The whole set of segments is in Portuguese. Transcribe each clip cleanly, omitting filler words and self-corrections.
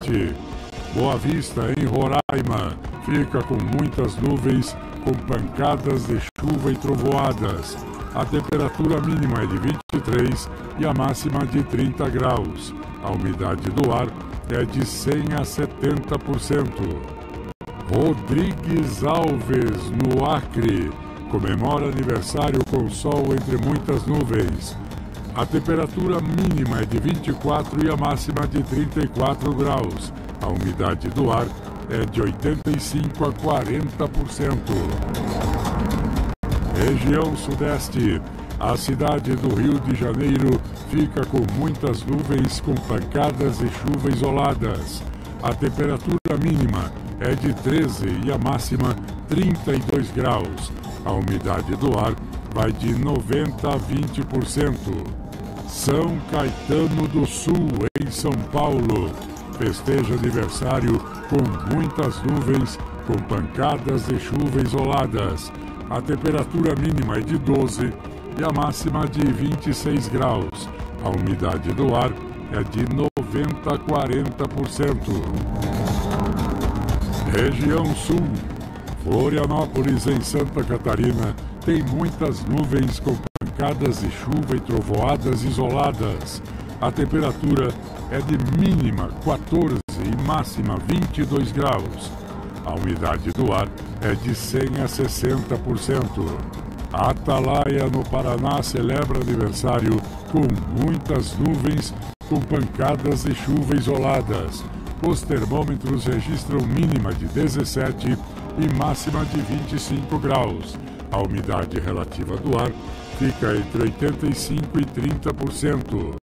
Norte. Boa Vista, em Roraima, fica com muitas nuvens, com pancadas de chuva e trovoadas. A temperatura mínima é de 23 e a máxima de 30 graus. A umidade do ar é de 100 a 70%. Rodrigues Alves, no Acre, comemora aniversário com sol entre muitas nuvens. A temperatura mínima é de 24 e a máxima de 34 graus. A umidade do ar é de 85 a 40%. Região Sudeste. A cidade do Rio de Janeiro fica com muitas nuvens, com pancadas de chuva isoladas. A temperatura mínima é de 13 e a máxima 32 graus. A umidade do ar vai de 90 a 20%. São Caetano do Sul, em São Paulo, festeja aniversário com muitas nuvens, com pancadas de chuva isoladas. A temperatura mínima é de 12 e a máxima de 26 graus. A umidade do ar é de 90 a 40%. Região Sul. Florianópolis, em Santa Catarina, tem muitas nuvens com pancadas de chuva e trovoadas isoladas. A temperatura é de mínima 14 e máxima 22 graus. A umidade do ar é de 100 a 60%. Atalaia, no Paraná, celebra aniversário com muitas nuvens, com pancadas de chuva isoladas. Os termômetros registram mínima de 17 e máxima de 25 graus. A umidade relativa do ar fica entre 85 e 30%.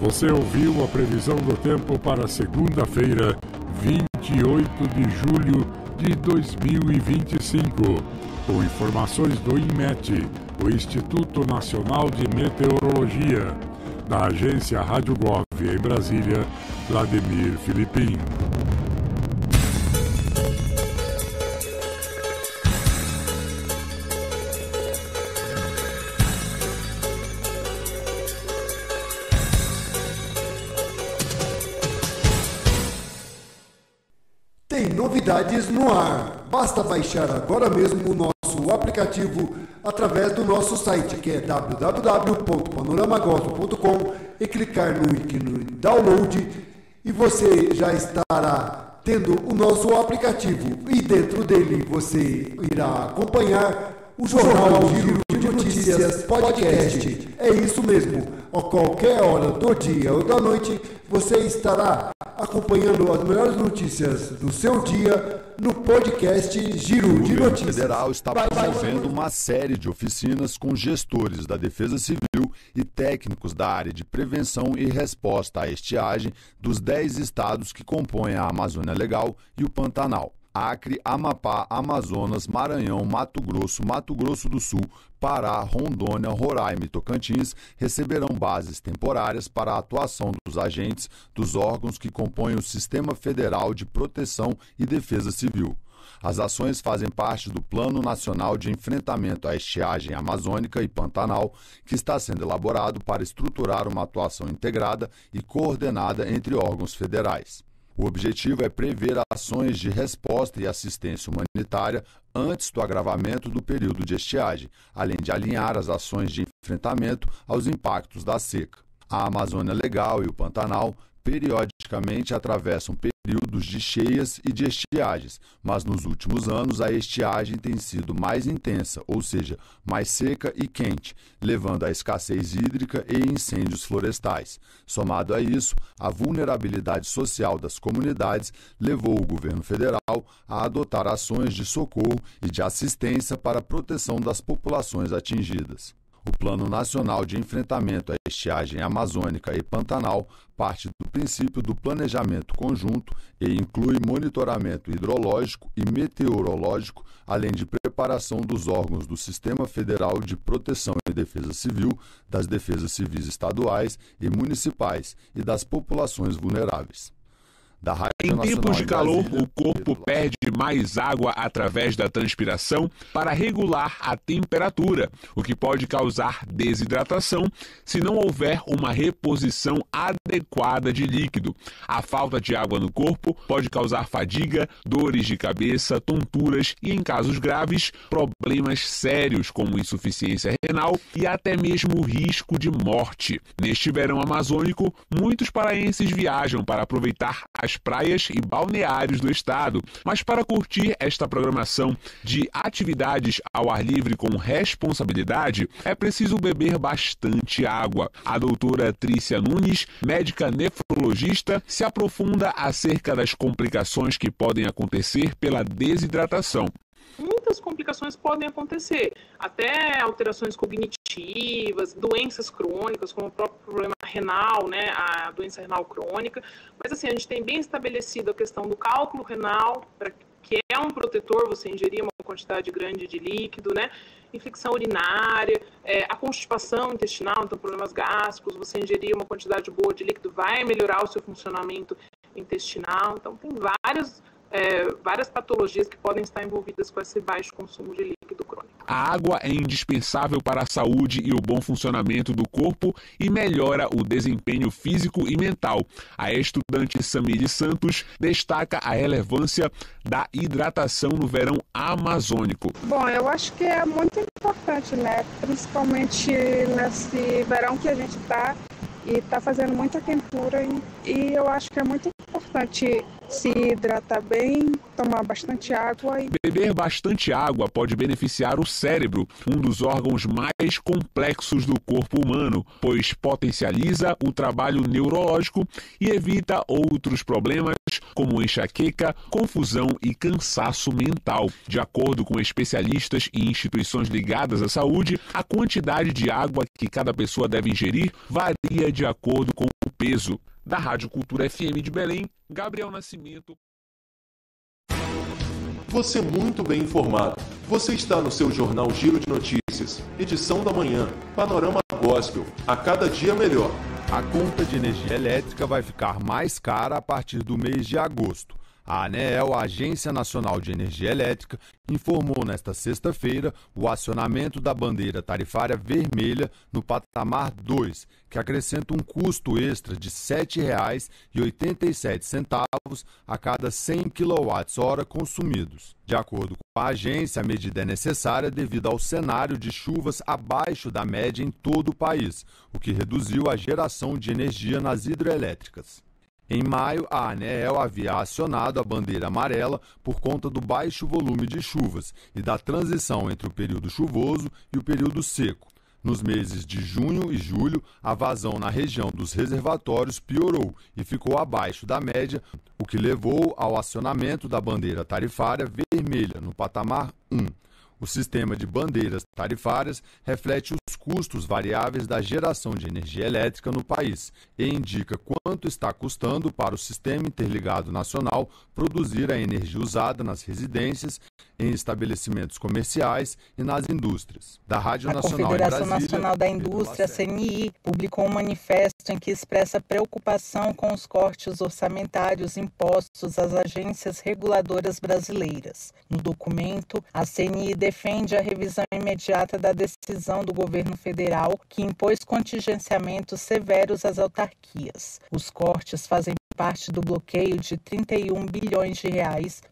Você ouviu a previsão do tempo para segunda-feira, 28 de julho de 2025, com informações do INMET, o Instituto Nacional de Meteorologia, da agência Rádio Gov em Brasília, Vladimir Filipim. Tem novidades no ar. Basta baixar agora mesmo o nosso aplicativo através do nosso site, que é www.panoramagospel.com, e clicar no ícone download e você já estará tendo o nosso aplicativo. E dentro dele você irá acompanhar o Jornal Giro de Notícias Podcast. É isso mesmo. A qualquer hora do dia ou da noite, você estará acompanhando as melhores notícias do seu dia no podcast Giro de Notícias. O governo federal está promovendo uma série de oficinas com gestores da Defesa Civil e técnicos da área de prevenção e resposta à estiagem dos 10 estados que compõem a Amazônia Legal e o Pantanal. Acre, Amapá, Amazonas, Maranhão, Mato Grosso do Sul, Pará, Rondônia, Roraima e Tocantins receberão bases temporárias para a atuação dos agentes dos órgãos que compõem o Sistema Federal de Proteção e Defesa Civil. As ações fazem parte do Plano Nacional de Enfrentamento à Estiagem Amazônica e Pantanal, que está sendo elaborado para estruturar uma atuação integrada e coordenada entre órgãos federais. O objetivo é prever ações de resposta e assistência humanitária antes do agravamento do período de estiagem, além de alinhar as ações de enfrentamento aos impactos da seca. A Amazônia Legal e o Pantanal periodicamente atravessam períodos de cheias e de estiagens, mas nos últimos anos a estiagem tem sido mais intensa, ou seja, mais seca e quente, levando à escassez hídrica e incêndios florestais. Somado a isso, a vulnerabilidade social das comunidades levou o governo federal a adotar ações de socorro e de assistência para a proteção das populações atingidas. O Plano Nacional de Enfrentamento à Estiagem Amazônica e Pantanal parte do princípio do planejamento conjunto e inclui monitoramento hidrológico e meteorológico, além de preparação dos órgãos do Sistema Federal de Proteção e Defesa Civil, das defesas civis estaduais e municipais e das populações vulneráveis. Da Rádio Rádio Em tempos de calor, Brasília, o corpo perde mais água através da transpiração para regular a temperatura, o que pode causar desidratação se não houver uma reposição adequada de líquido. A falta de água no corpo pode causar fadiga, dores de cabeça, tonturas e, em casos graves, problemas sérios como insuficiência renal e até mesmo risco de morte. Neste verão amazônico, muitos paraenses viajam para aproveitar as praias e balneários do estado, mas para curtir esta programação de atividades ao ar livre com responsabilidade, é preciso beber bastante água. A doutora Trícia Nunes, médica nefrologista, se aprofunda acerca das complicações que podem acontecer pela desidratação. Muitas complicações podem acontecer, até alterações cognitivas, doenças crônicas, como o próprio problema renal, né, a doença renal crônica. Mas assim, a gente tem bem estabelecido a questão do cálculo renal, que é um protetor, você ingerir uma quantidade grande de líquido, né? Infecção urinária, a constipação intestinal, então problemas gástricos, você ingerir uma quantidade boa de líquido vai melhorar o seu funcionamento intestinal. Então tem várias patologias que podem estar envolvidas com esse baixo consumo de líquido crônico. A água é indispensável para a saúde e o bom funcionamento do corpo e melhora o desempenho físico e mental. A estudante Samile Santos destaca a relevância da hidratação no verão amazônico. Bom, eu acho que é muito importante, né? Principalmente nesse verão que a gente está e está fazendo muita quentura e eu acho que é muito importante se hidratar bem, tomar bastante água. Beber bastante água pode beneficiar o cérebro, um dos órgãos mais complexos do corpo humano, pois potencializa o trabalho neurológico e evita outros problemas como enxaqueca, confusão e cansaço mental. De acordo com especialistas e instituições ligadas à saúde, a quantidade de água que cada pessoa deve ingerir varia de acordo com o peso. Da Rádio Cultura FM de Belém, Gabriel Nascimento. Você muito bem informado. Você está no seu Jornal Giro de Notícias, edição da manhã, Panorama Gospel, a cada dia melhor. A conta de energia elétrica vai ficar mais cara a partir do mês de agosto. A ANEEL, a Agência Nacional de Energia Elétrica, informou nesta sexta-feira o acionamento da bandeira tarifária vermelha no patamar 2, que acrescenta um custo extra de R$ 7,87 a cada 100 kWh consumidos. De acordo com a agência, a medida é necessária devido ao cenário de chuvas abaixo da média em todo o país, o que reduziu a geração de energia nas hidrelétricas. Em maio, a ANEEL havia acionado a bandeira amarela por conta do baixo volume de chuvas e da transição entre o período chuvoso e o período seco. Nos meses de junho e julho, a vazão na região dos reservatórios piorou e ficou abaixo da média, o que levou ao acionamento da bandeira tarifária vermelha no patamar 1. O sistema de bandeiras tarifárias reflete os custos variáveis da geração de energia elétrica no país e indica quanto está custando para o Sistema Interligado Nacional produzir a energia usada nas residências, em estabelecimentos comerciais e nas indústrias. Da Rádio Nacional em Brasília, Confederação Nacional da Indústria, CNI, publicou um manifesto em que expressa preocupação com os cortes orçamentários impostos às agências reguladoras brasileiras. No documento, a CNI defende a revisão imediata da decisão do governo federal que impôs contingenciamentos severos às autarquias. Os cortes fazem parte do bloqueio de R$ 31 bilhões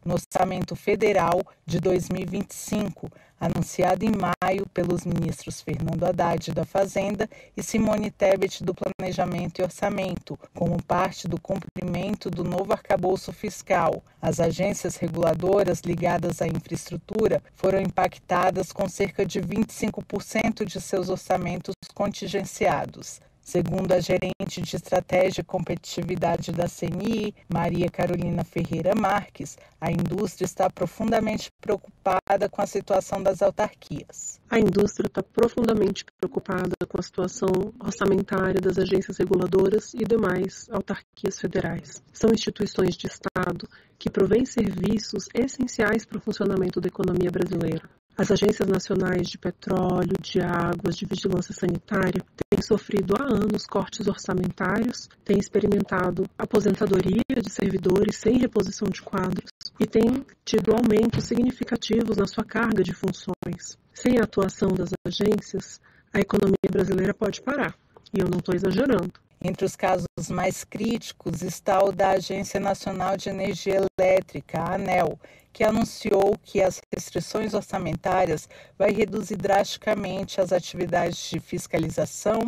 no orçamento federal de 2025, anunciado em maio pelos ministros Fernando Haddad da Fazenda e Simone Tebet do Planejamento e Orçamento, como parte do cumprimento do novo arcabouço fiscal. As agências reguladoras ligadas à infraestrutura foram impactadas com cerca de 25% de seus orçamentos contingenciados. Segundo a gerente de Estratégia e Competitividade da CNI, Maria Carolina Ferreira Marques, a indústria está profundamente preocupada com a situação das autarquias. A indústria está profundamente preocupada com a situação orçamentária das agências reguladoras e demais autarquias federais. São instituições de Estado que provêm serviços essenciais para o funcionamento da economia brasileira. As agências nacionais de petróleo, de águas, de vigilância sanitária têm sofrido há anos cortes orçamentários, têm experimentado aposentadoria de servidores sem reposição de quadros e têm tido aumentos significativos na sua carga de funções. Sem a atuação das agências, a economia brasileira pode parar, e eu não estou exagerando. Entre os casos mais críticos está o da Agência Nacional de Energia Elétrica, a ANEEL, que anunciou que as restrições orçamentárias vai reduzir drasticamente as atividades de fiscalização,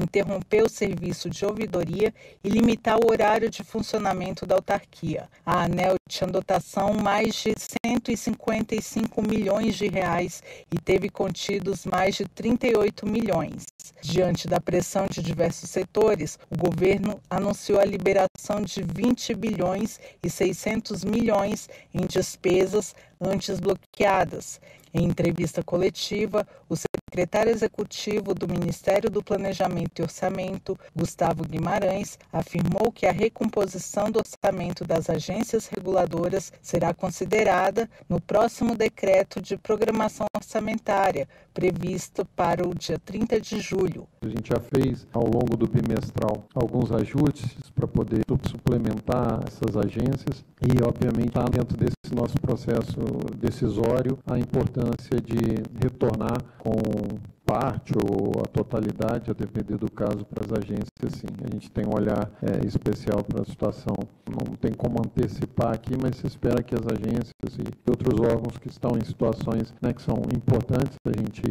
interromper o serviço de ouvidoria e limitar o horário de funcionamento da autarquia. A ANEEL tinha dotação mais de 155 milhões de reais e teve contidos mais de 38 milhões. Diante da pressão de diversos setores, o governo anunciou a liberação de 20 bilhões e 600 milhões em despesas antes bloqueadas. Em entrevista coletiva, o secretário executivo do Ministério do Planejamento e Orçamento, Gustavo Guimarães, afirmou que a recomposição do orçamento das agências reguladoras será considerada no próximo decreto de programação orçamentária, previsto para o dia 30 de julho. A gente já fez, ao longo do bimestral, alguns ajustes para poder suplementar essas agências e, obviamente, está dentro desse nosso processo decisório a importância de retornar com parte ou a totalidade, a depender do caso, para as agências, sim. A gente tem um olhar especial para a situação. Não tem como antecipar aqui, mas se espera que as agências e outros órgãos que estão em situações que são importantes a gente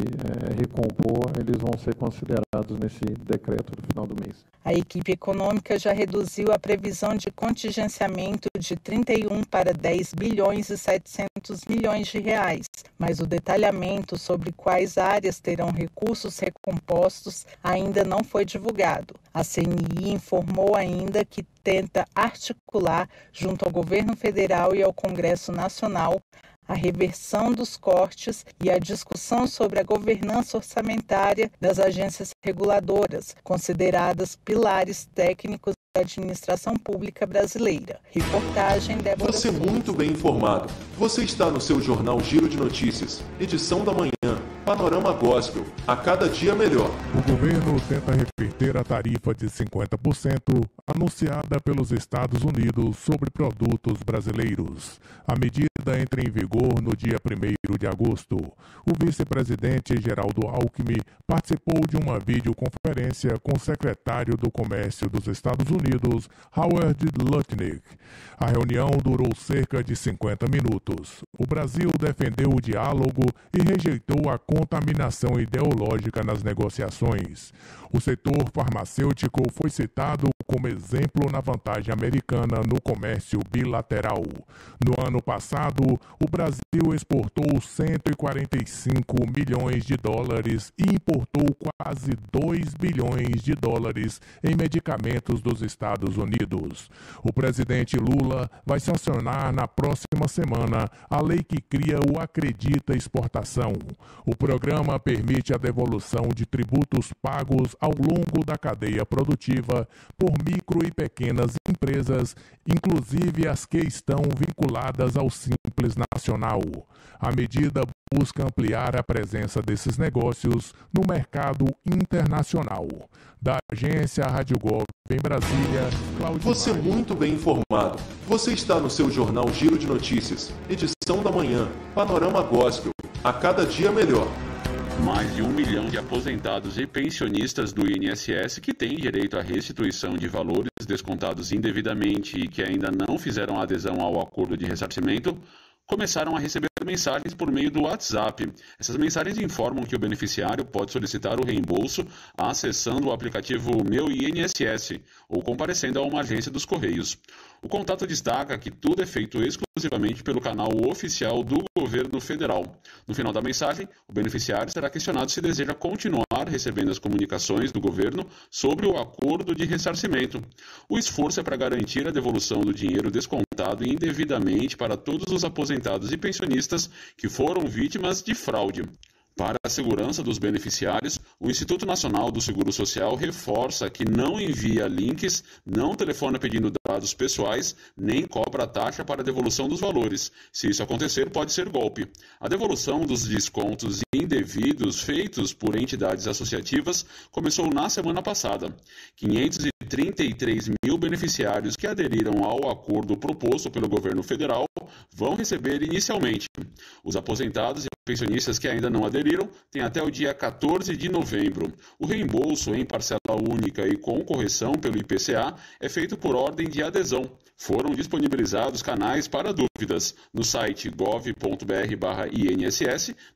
recompor, eles vão ser considerados nesse decreto do final do mês. A equipe econômica já reduziu a previsão de contingenciamento de 31 para 10 bilhões e 700 milhões de reais, mas o detalhamento sobre quais áreas terão recursos recompostos ainda não foi divulgado. A CNI informou ainda que tenta articular junto ao governo federal e ao Congresso Nacional a reversão dos cortes e a discussão sobre a governança orçamentária das agências reguladoras, consideradas pilares técnicos da administração pública brasileira. Reportagem Débora Você muito bem informado. Você está no seu Jornal Giro de Notícias, edição da manhã, Panorama Gospel, a cada dia melhor. O governo tenta reverter a tarifa de 50% anunciada pelos Estados Unidos sobre produtos brasileiros. A medida entra em vigor no dia 1º de agosto. O vice-presidente Geraldo Alckmin participou de uma videoconferência com o secretário do Comércio dos Estados Unidos, Howard Lutnick. A reunião durou cerca de 50 minutos. O Brasil defendeu o diálogo e rejeitou a contaminação ideológica nas negociações. O setor farmacêutico foi citado como exemplo na vantagem americana no comércio bilateral. No ano passado, o Brasil exportou 145 milhões de dólares e importou quase 2 bilhões de dólares em medicamentos dos Estados Unidos. O presidente Lula vai sancionar na próxima semana a lei que cria o Acredita Exportação. O programa permite a devolução de tributos pagos ao longo da cadeia produtiva por micro e pequenas empresas, inclusive as que estão vinculadas ao Simples Nacional. A medida busca ampliar a presença desses negócios no mercado internacional. Da agência Rádio Golpe em Brasília, Cláudio Você Maia. muito bem informado. Você está no seu Jornal Giro de Notícias, edição da manhã, Panorama Gospel, a cada dia melhor. Mais de 1 milhão de aposentados e pensionistas do INSS que têm direito à restituição de valores descontados indevidamente e que ainda não fizeram adesão ao acordo de ressarcimento começaram a receber mensagens por meio do WhatsApp. Essas mensagens informam que o beneficiário pode solicitar o reembolso acessando o aplicativo Meu INSS ou comparecendo a uma agência dos Correios. O contato destaca que tudo é feito exclusivamente pelo canal oficial do governo federal. No final da mensagem, o beneficiário será questionado se deseja continuar recebendo as comunicações do governo sobre o acordo de ressarcimento. O esforço é para garantir a devolução do dinheiro descontado indevidamente para todos os aposentados e pensionistas que foram vítimas de fraude. Para a segurança dos beneficiários, o Instituto Nacional do Seguro Social reforça que não envia links, não telefona pedindo dados pessoais, nem cobra taxa para a devolução dos valores. Se isso acontecer, pode ser golpe. A devolução dos descontos indevidos feitos por entidades associativas começou na semana passada. 533 mil beneficiários que aderiram ao acordo proposto pelo governo federal vão receber inicialmente. Os aposentados e pensionistas que ainda não aderiram têm até o dia 14 de novembro. O reembolso em parcela única e com correção pelo IPCA é feito por ordem de adesão. Foram disponibilizados canais para dúvidas no site gov.br/INSS,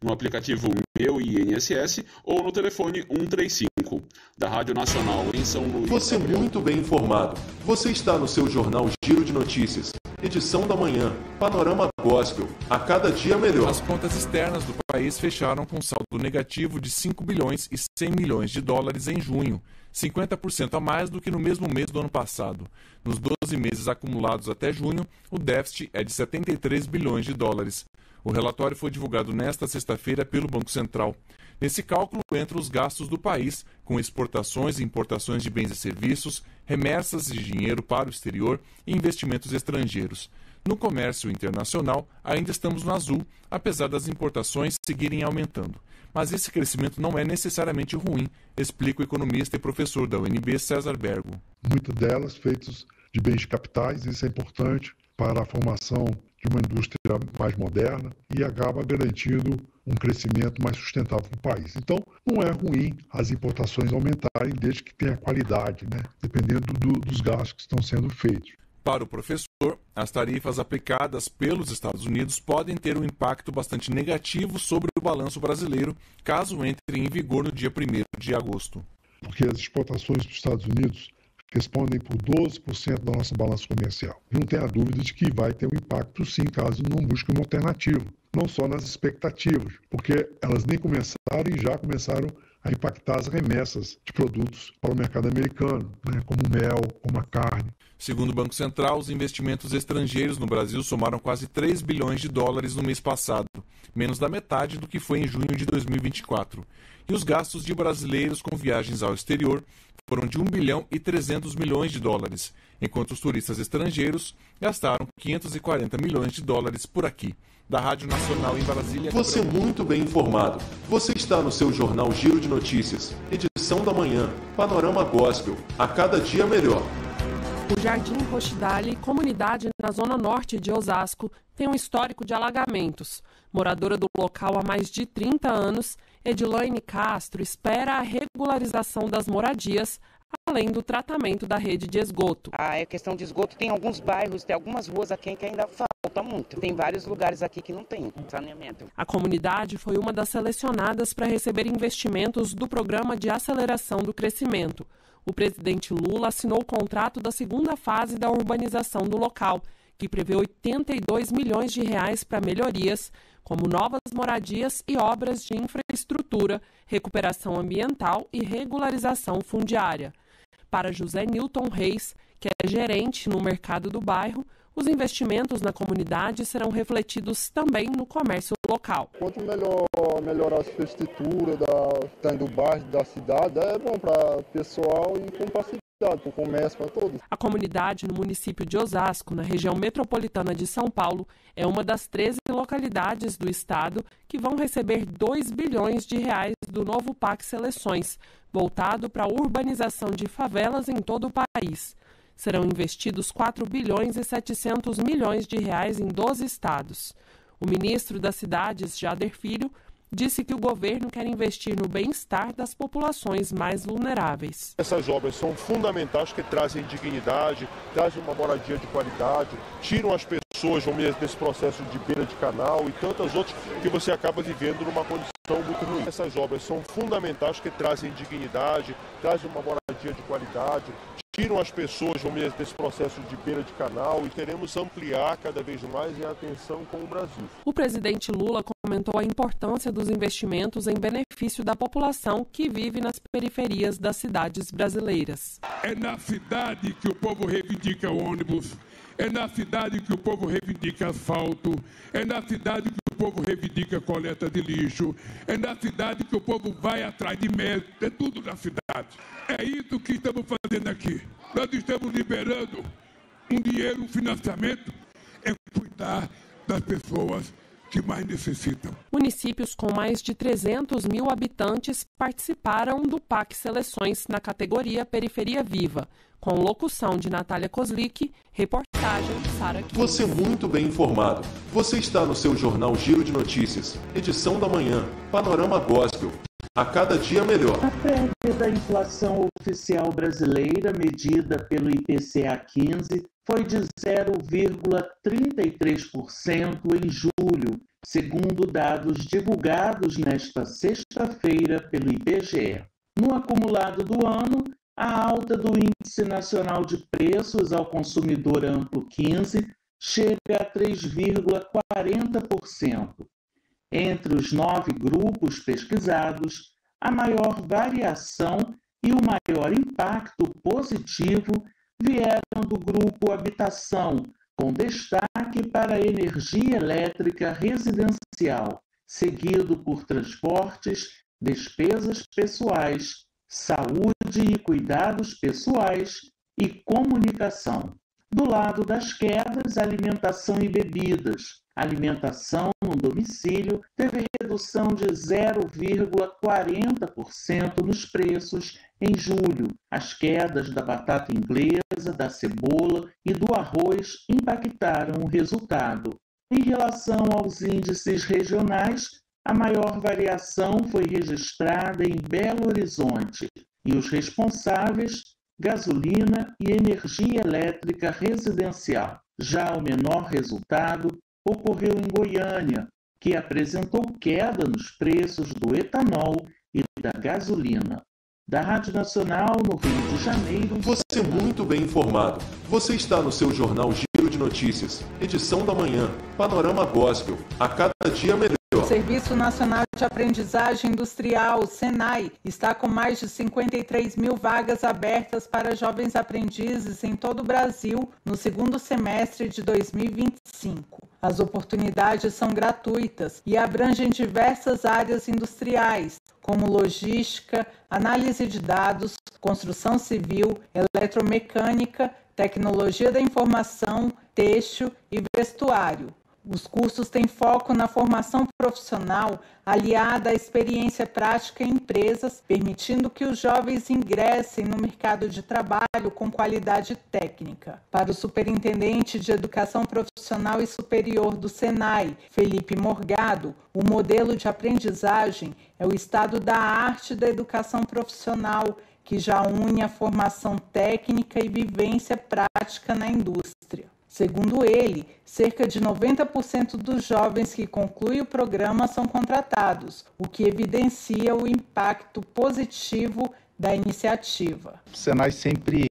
no aplicativo Meu INSS ou no telefone 135. Da Rádio Nacional em São Luís. Você é muito bem informado. Você está no seu jornal Giro de Notícias. Edição da manhã. Panorama Gospel. A cada dia melhor. As contas externas do país fecharam com saldo negativo de 5 bilhões e 100 milhões de dólares em junho, 50% a mais do que no mesmo mês do ano passado. Nos 12 meses acumulados até junho, o déficit é de 73 bilhões de dólares. O relatório foi divulgado nesta sexta-feira pelo Banco Central. Nesse cálculo entram os gastos do país, com exportações e importações de bens e serviços, remessas de dinheiro para o exterior e investimentos estrangeiros. No comércio internacional, ainda estamos no azul, apesar das importações seguirem aumentando. Mas esse crescimento não é necessariamente ruim, explica o economista e professor da UNB, César Bergo. Muitas delas feitas de bens capitais, isso é importante para a formação de uma indústria mais moderna e acaba garantindo um crescimento mais sustentável para o país. Então, não é ruim as importações aumentarem desde que tenha qualidade, dependendo dos gastos que estão sendo feitos. Para o professor, as tarifas aplicadas pelos Estados Unidos podem ter um impacto bastante negativo sobre o balanço brasileiro, caso entre em vigor no dia 1º de agosto. Porque as exportações dos Estados Unidos respondem por 12% da nossa balança comercial. Não tenha dúvida de que vai ter um impacto sim, caso não busque uma alternativa. Não só nas expectativas, porque elas nem começaram e já começaram a impactar as remessas de produtos para o mercado americano, como mel, como a carne. Segundo o Banco Central, os investimentos estrangeiros no Brasil somaram quase 3 bilhões de dólares no mês passado, menos da metade do que foi em junho de 2024. E os gastos de brasileiros com viagens ao exterior foram de 1 bilhão e 300 milhões de dólares, enquanto os turistas estrangeiros gastaram 540 milhões de dólares por aqui. Da Rádio Nacional em Brasília. Você é muito bem informado. Você está no seu jornal Giro de Notícias. Edição da manhã. Panorama Gospel. A cada dia melhor. O Jardim Rochdale, comunidade na zona norte de Osasco, tem um histórico de alagamentos. Moradora do local há mais de 30 anos, Edilaine Castro espera a regularização das moradias, além do tratamento da rede de esgoto. A questão de esgoto tem alguns bairros, tem algumas ruas aqui que ainda falta muito. Tem vários lugares aqui que não tem saneamento. A comunidade foi uma das selecionadas para receber investimentos do Programa de Aceleração do Crescimento. O presidente Lula assinou o contrato da segunda fase da urbanização do local, que prevê 82 milhões de reais para melhorias, como novas moradias e obras de infraestrutura, recuperação ambiental e regularização fundiária. Para José Nilton Reis, que é gerente no mercado do bairro, os investimentos na comunidade serão refletidos também no comércio local. Quanto melhorar a infraestrutura do bairro, da cidade, é bom para o pessoal e com facilidade para o comércio, para todos. A comunidade no município de Osasco, na região metropolitana de São Paulo, é uma das 13 localidades do estado que vão receber 2 bilhões de reais do novo PAC Seleções, voltado para a urbanização de favelas em todo o país. Serão investidos 4 bilhões e 700 milhões de reais em 12 estados. O ministro das Cidades, Jader Filho, disse que o governo quer investir no bem-estar das populações mais vulneráveis. Essas obras são fundamentais, que trazem dignidade, trazem uma moradia de qualidade, tiram as pessoas desse processo de beira de canal e tantas outras que você acaba vivendo numa condição muito ruim. Essas obras são fundamentais, que trazem dignidade, trazem uma moradia de qualidade, tiram as pessoas desse processo de beira de canal e queremos ampliar cada vez mais em atenção com o Brasil. O presidente Lula comentou a importância dos investimentos em benefício da população que vive nas periferias das cidades brasileiras. É na cidade que o povo reivindica ônibus, é na cidade que o povo reivindica asfalto, é na cidade que o povo reivindica a coleta de lixo, é na cidade que o povo vai atrás de médico, é tudo na cidade. É isso que estamos fazendo aqui. Nós estamos liberando um dinheiro, um financiamento, é cuidar das pessoas que mais necessitam. Municípios com mais de 300 mil habitantes participaram do PAC Seleções na categoria Periferia Viva, com locução de Natália Kozlik, reportagem de Sara Kim. Você muito bem informado. Você está no seu Jornal Giro de Notícias, edição da manhã, Panorama Gospel. A cada dia melhor. A prévia da inflação oficial brasileira, medida pelo IPCA-15, foi de 0,33% em julho, segundo dados divulgados nesta sexta-feira pelo IBGE. No acumulado do ano, a alta do Índice Nacional de Preços ao Consumidor Amplo 15 chega a 3,40%. Entre os 9 grupos pesquisados, a maior variação e o maior impacto positivo vieram do grupo habitação, com destaque para a energia elétrica residencial, seguido por transportes, despesas pessoais, saúde e cuidados pessoais e comunicação. Do lado das quedas, alimentação e bebidas. Alimentação no domicílio teve redução de 0,40% nos preços em julho. As quedas da batata inglesa, da cebola e do arroz impactaram o resultado. Em relação aos índices regionais, a maior variação foi registrada em Belo Horizonte e os responsáveis, gasolina e energia elétrica residencial. Já o menor resultado ocorreu em Goiânia, que apresentou queda nos preços do etanol e da gasolina. Da Rádio Nacional, no Rio de Janeiro... Você muito bem informado. Você está no seu Jornal Giro de Notícias, edição da manhã, Panorama Gospel. A cada dia melhor. O Serviço Nacional de Aprendizagem Industrial, SENAI, está com mais de 53 mil vagas abertas para jovens aprendizes em todo o Brasil no segundo semestre de 2025. As oportunidades são gratuitas e abrangem diversas áreas industriais, como logística, análise de dados, construção civil, eletromecânica, tecnologia da informação, têxtil e vestuário. Os cursos têm foco na formação profissional aliada à experiência prática em empresas, permitindo que os jovens ingressem no mercado de trabalho com qualidade técnica. Para o superintendente de Educação Profissional e Superior do SENAI, Felipe Morgado, o modelo de aprendizagem é o estado da arte da educação profissional, que já une a formação técnica e vivência prática na indústria. Segundo ele, cerca de 90% dos jovens que concluem o programa são contratados, o que evidencia o impacto positivo da iniciativa. O SENAI sempre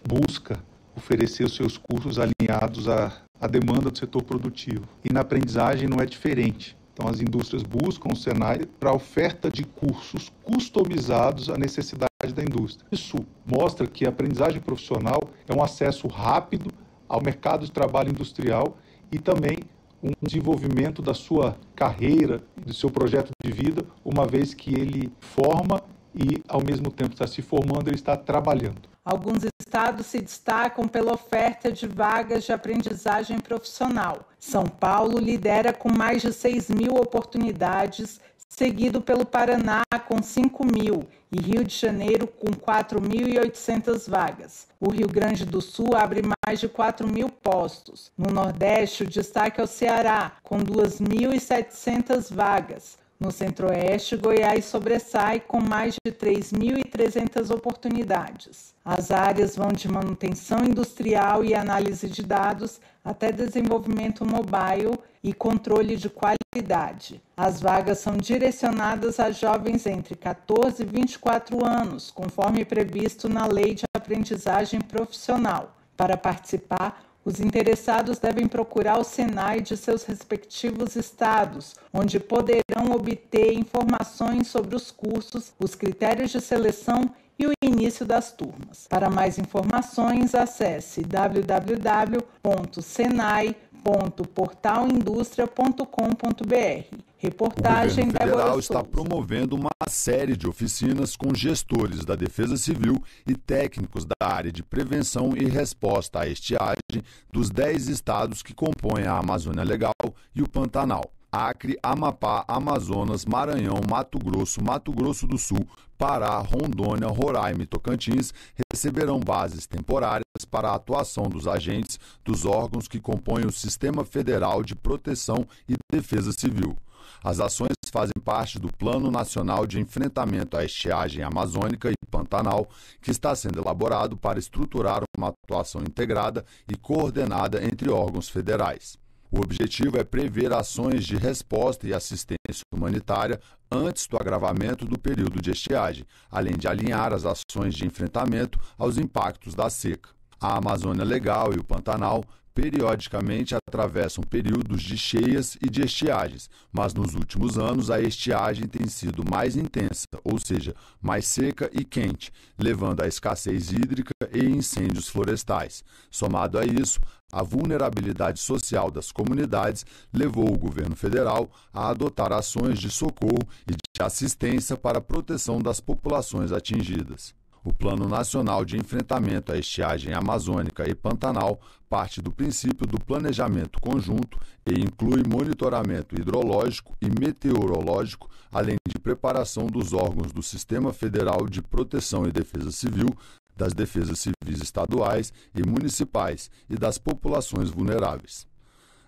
busca oferecer os seus cursos alinhados à demanda do setor produtivo. E na aprendizagem não é diferente. Então, as indústrias buscam o SENAI para a oferta de cursos customizados à necessidade da indústria. Isso mostra que a aprendizagem profissional é um acesso rápido ao mercado de trabalho industrial e também um desenvolvimento da sua carreira, do seu projeto de vida, uma vez que ele forma e, ao mesmo tempo está se formando, ele está trabalhando. Alguns estados se destacam pela oferta de vagas de aprendizagem profissional. São Paulo lidera com mais de 6 mil oportunidades, seguido pelo Paraná com 5 mil e Rio de Janeiro com 4.800 vagas. O Rio Grande do Sul abre mais de 4 mil postos. No Nordeste, o destaque é o Ceará, com 2.700 vagas. No Centro-Oeste, Goiás sobressai com mais de 3.300 oportunidades. As áreas vão de manutenção industrial e análise de dados até desenvolvimento mobile e controle de qualidade. As vagas são direcionadas a jovens entre 14 e 24 anos, conforme previsto na Lei de Aprendizagem Profissional. Para participar, os interessados devem procurar o SENAI de seus respectivos estados, onde poderão obter informações sobre os cursos, os critérios de seleção e o início das turmas. Para mais informações, acesse www.senai.gov.br. www.portalindustria.com.br. Reportagem O governo Débora federal Souza. está promovendo uma série de oficinas com gestores da Defesa Civil e técnicos da área de prevenção e resposta à estiagem dos 10 estados que compõem a Amazônia Legal e o Pantanal. Acre, Amapá, Amazonas, Maranhão, Mato Grosso do Sul, Pará, Rondônia, Roraima e Tocantins receberão bases temporárias para a atuação dos agentes dos órgãos que compõem o Sistema Federal de Proteção e Defesa Civil. As ações fazem parte do Plano Nacional de Enfrentamento à Estiagem Amazônica e Pantanal, que está sendo elaborado para estruturar uma atuação integrada e coordenada entre órgãos federais. O objetivo é prever ações de resposta e assistência humanitária antes do agravamento do período de estiagem, além de alinhar as ações de enfrentamento aos impactos da seca. A Amazônia Legal e o Pantanal periodicamente atravessam períodos de cheias e de estiagens, mas nos últimos anos a estiagem tem sido mais intensa, ou seja, mais seca e quente, levando à escassez hídrica e incêndios florestais. Somado a isso, a vulnerabilidade social das comunidades levou o governo federal a adotar ações de socorro e de assistência para a proteção das populações atingidas. O Plano Nacional de Enfrentamento à Estiagem Amazônica e Pantanal parte do princípio do planejamento conjunto e inclui monitoramento hidrológico e meteorológico, além de preparação dos órgãos do Sistema Federal de Proteção e Defesa Civil, das defesas civis estaduais e municipais e das populações vulneráveis.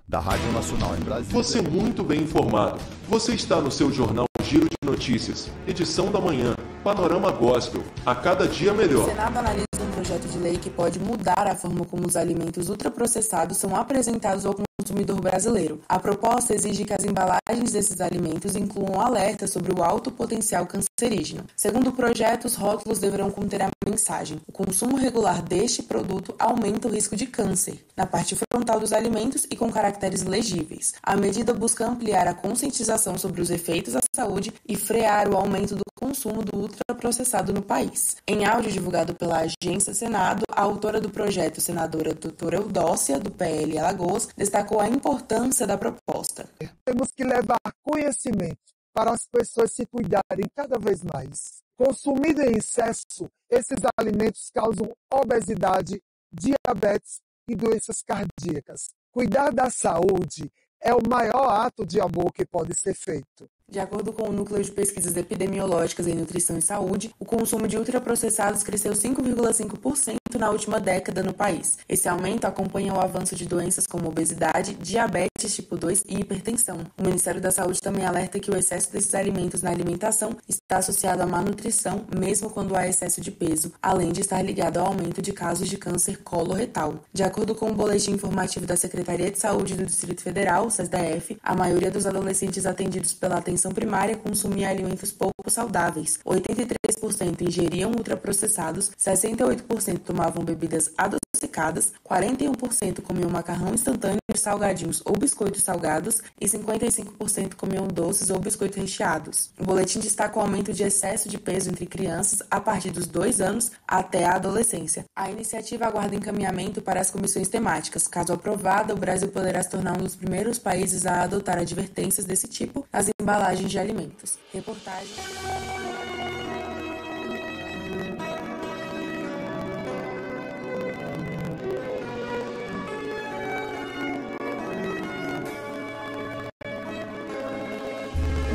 Da Rádio Nacional em Brasília. Você muito bem informado. Você está no seu jornal Giro de Notícias, edição da manhã, Panorama Gospel, a cada dia melhor. O Senado analisa um projeto de lei que pode mudar a forma como os alimentos ultraprocessados são apresentados ao consumidor brasileiro. A proposta exige que as embalagens desses alimentos incluam alertas sobre o alto potencial cancerígeno. Segundo o projeto, os rótulos deverão conter a mensagem: o consumo regular deste produto aumenta o risco de câncer, na parte frontal dos alimentos e com caracteres legíveis. A medida busca ampliar a conscientização sobre os efeitos à saúde e frear o aumento do consumo do ultraprocessado no país. Em áudio divulgado pela Agência Senado, a autora do projeto, senadora doutora Eudócia, do PL Alagoas, destacou a importância da proposta. Temos que levar conhecimento para as pessoas se cuidarem cada vez mais. Consumido em excesso, esses alimentos causam obesidade, diabetes e doenças cardíacas. Cuidar da saúde é o maior ato de amor que pode ser feito. De acordo com o Núcleo de Pesquisas Epidemiológicas em Nutrição e Saúde, o consumo de ultraprocessados cresceu 5,5% na última década no país. Esse aumento acompanha o avanço de doenças como obesidade, diabetes tipo 2 e hipertensão. O Ministério da Saúde também alerta que o excesso desses alimentos na alimentação está associado à má nutrição, mesmo quando há excesso de peso, além de estar ligado ao aumento de casos de câncer coloretal. De acordo com o boletim informativo da Secretaria de Saúde do Distrito Federal, SESDF, a maioria dos adolescentes atendidos pela atenção primária consumia alimentos pouco saudáveis. 83% ingeriam ultraprocessados, 68% tomavam bebidas adocicadas, 41% comiam macarrão instantâneo, salgadinhos ou biscoitos salgados e 55% comiam doces ou biscoitos recheados. O boletim destaca o aumento de excesso de peso entre crianças a partir dos 2 anos até a adolescência. A iniciativa aguarda encaminhamento para as comissões temáticas. Caso aprovada, o Brasil poderá se tornar um dos primeiros países a adotar advertências desse tipo nas embalagens de alimentos. Reportagem.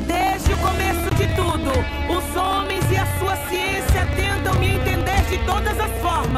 Desde o começo de tudo, os homens e a sua ciência tentam me entender de todas as formas.